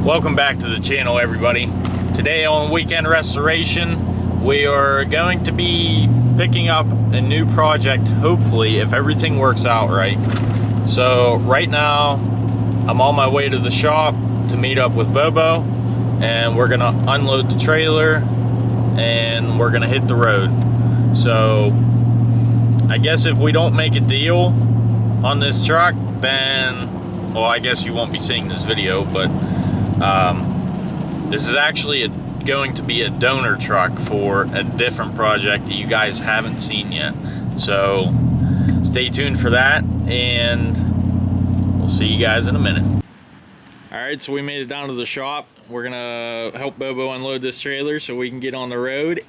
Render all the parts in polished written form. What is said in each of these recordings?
Welcome back to the channel, everybody. Today on Weekend Restoration, we are going to be picking up a new project, hopefully, if everything works out right. So right now, I'm on my way to the shop to meet up with Bobo, and we're gonna unload the trailer and we're gonna hit the road. So I guess if we don't make a deal on this truck, then, well, I guess you won't be seeing this video, but this is actually going to be a donor truck for a different project that you guys haven't seen yet. So stay tuned for that, and we'll see you guys in a minute. All right, so we made it down to the shop. We're gonna help Bobo unload this trailer so we can get on the road.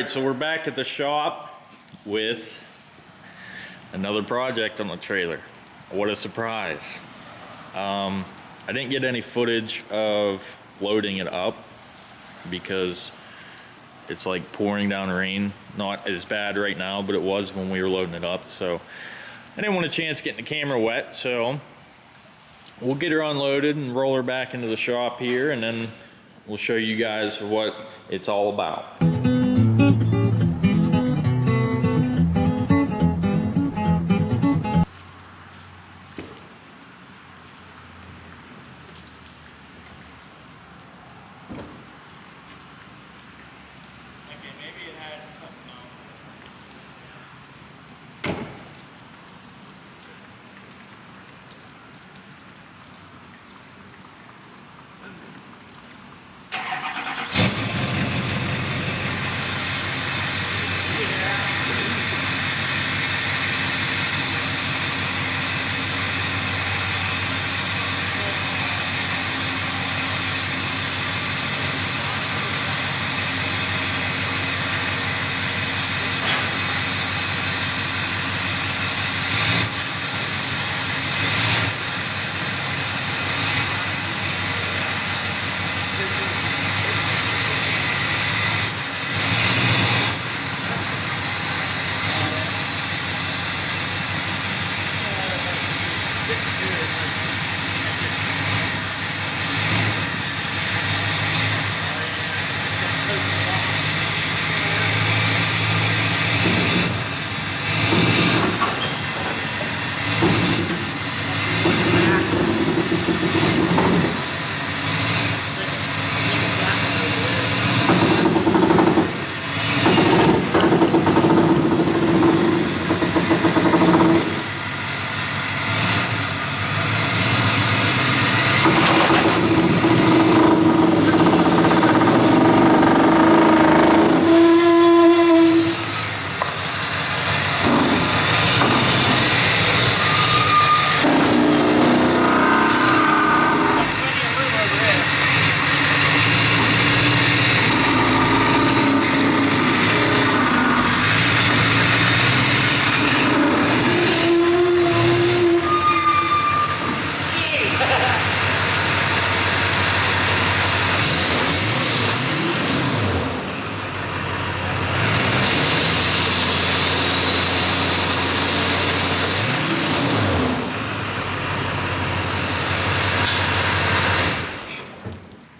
So we're back at the shop with another project on the trailer. What a surprise. I didn't get any footage of loading it up because it's like pouring down rain. Not as bad right now, but it was when we were loading it up. So I didn't want a chance getting the camera wet. So we'll get her unloaded and roll her back into the shop here, and then we'll show you guys what it's all about.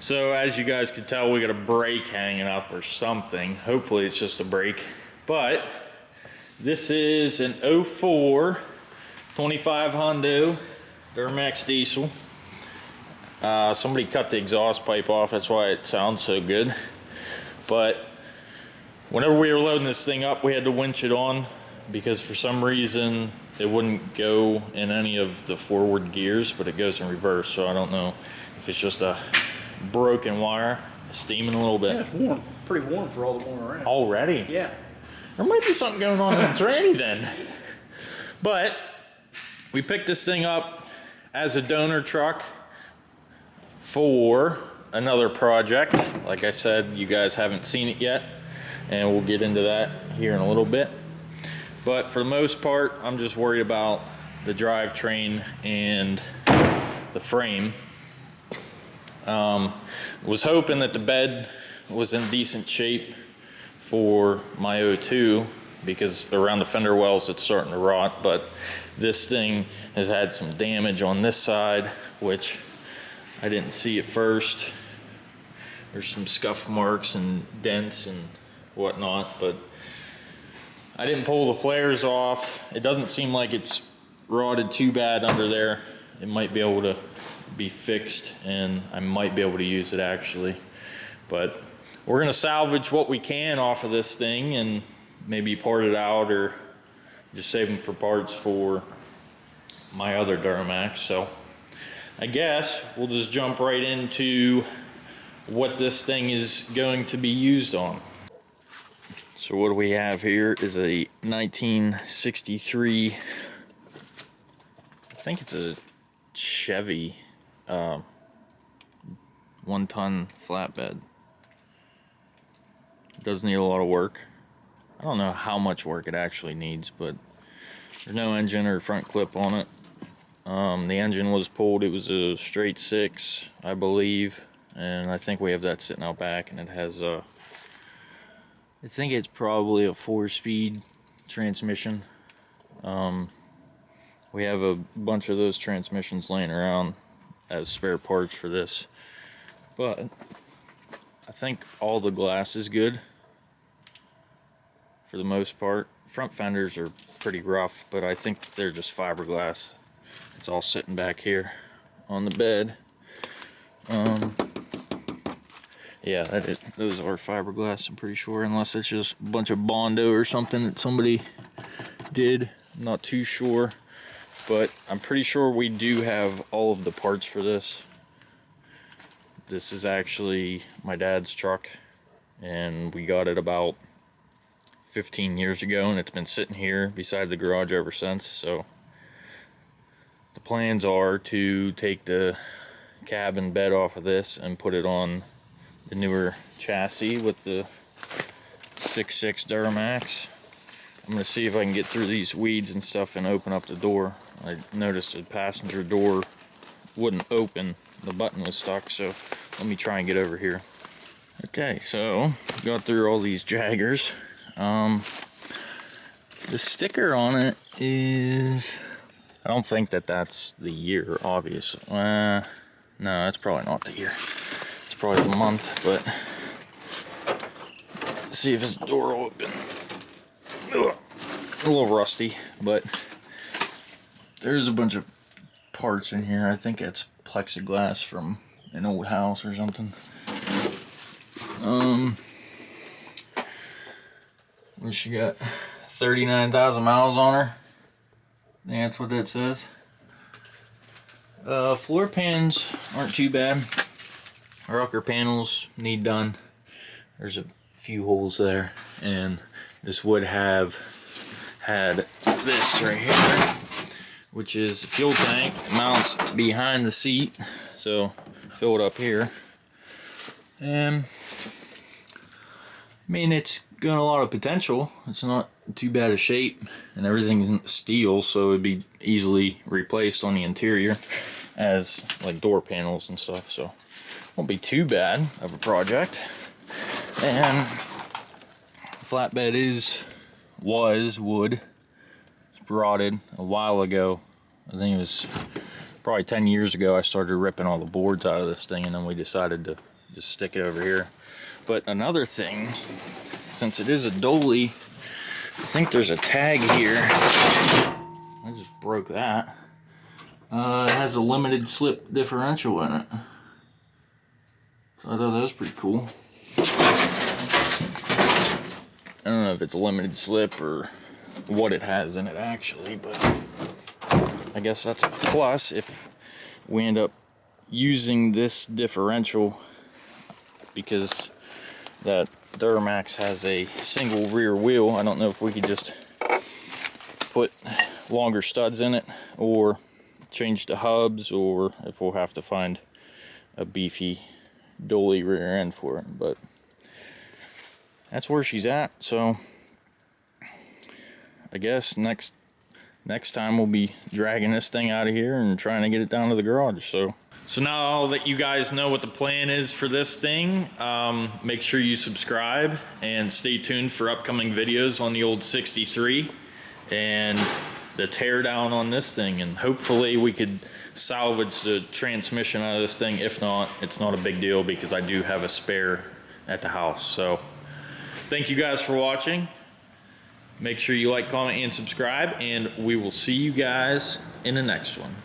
So as you guys can tell, we got a brake hanging up or something. Hopefully it's just a brake. But this is an 04 25 Hondo Duramax diesel. Somebody cut the exhaust pipe off, that's why it sounds so good. But whenever we were loading this thing up, we had to winch it on because for some reason it wouldn't go in any of the forward gears, but it goes in reverse. So I don't know if it's just a broken wire, steaming a little bit. Yeah, it's warm. Pretty warm for all the warm around. Already? Yeah. There might be something going on in the tranny then. But we picked this thing up as a donor truck for another project. Like I said, you guys haven't seen it yet, and we'll get into that here in a little bit. But for the most part, I'm just worried about the drivetrain and the frame. Was hoping that the bed was in decent shape for my O2 because around the fender wells it's starting to rot, but this thing has had some damage on this side, which I didn't see at first. There's some scuff marks and dents and whatnot, but I didn't pull the flares off. It doesn't seem like it's rotted too bad under there. It might be able to be fixed, and I might be able to use it actually. But we're gonna salvage what we can off of this thing and maybe part it out or just save them for parts for my other Duramax. So I guess we'll just jump right into what this thing is going to be used on. So what we have here is a 1963, I think it's a Chevy 1-ton flatbed. It does need a lot of work. I don't know how much work it actually needs, but there's no engine or front clip on it. The engine was pulled. It was a straight 6, I believe, and I think we have that sitting out back, and it has a, I think it's probably a 4-speed transmission. We have a bunch of those transmissions laying around as spare parts for this, but I think all the glass is good for the most part. Front fenders are pretty rough, but I think they're just fiberglass. It's all sitting back here on the bed. Yeah, those are fiberglass, I'm pretty sure, unless it's just a bunch of Bondo or something that somebody did. I'm not too sure, but I'm pretty sure we do have all of the parts for this. This is actually my dad's truck, and we got it about 15 years ago, and it's been sitting here beside the garage ever since. So the plans are to take the cab and bed off of this and put it on the newer chassis with the 6.6 Duramax. I'm gonna see if I can get through these weeds and stuff and open up the door. I noticed the passenger door wouldn't open, the button was stuck, so let me try and get over here. Okay, so got through all these jaggers. The sticker on it is, I don't think that's the year, obviously. No, that's probably not the year. It's probably the month, but let's see if his door will open. Ugh, a little rusty, but there's a bunch of parts in here. I think it's plexiglass from an old house or something. What she got? 39,000 miles on her. I think that's what that says. Floor pans aren't too bad. Rocker panels need done. There's a few holes there, and this would have had this right here, which is a fuel tank. It mounts behind the seat, so fill it up here. And I mean, it's got a lot of potential. It's not too bad a shape, and everything's steel, so it'd be easily replaced on the interior as like door panels and stuff, so won't be too bad of a project. And flatbed was wood. It's rotted a while ago. I think it was probably 10 years ago I started ripping all the boards out of this thing, and then we decided to just stick it over here. But another thing, since it is a dolly, I think there's a tag here. I just broke that. It has a limited slip differential in it. So I thought that was pretty cool. I don't know if it's a limited slip or what it has in it actually, but I guess that's a plus if we end up using this differential, because that Duramax has a single rear wheel. I don't know if we could just put longer studs in it or change the hubs, or if we'll have to find a beefy dolly rear end for it, but that's where she's at. So I guess next next time we'll be dragging this thing out of here and trying to get it down to the garage. So now that you guys know what the plan is for this thing, make sure you subscribe and stay tuned for upcoming videos on the old 63 and the tear down on this thing. And hopefully we could salvage the transmission out of this thing. If not, it's not a big deal because I do have a spare at the house. So thank you guys for watching. Make sure you like, comment, and subscribe, and we will see you guys in the next one.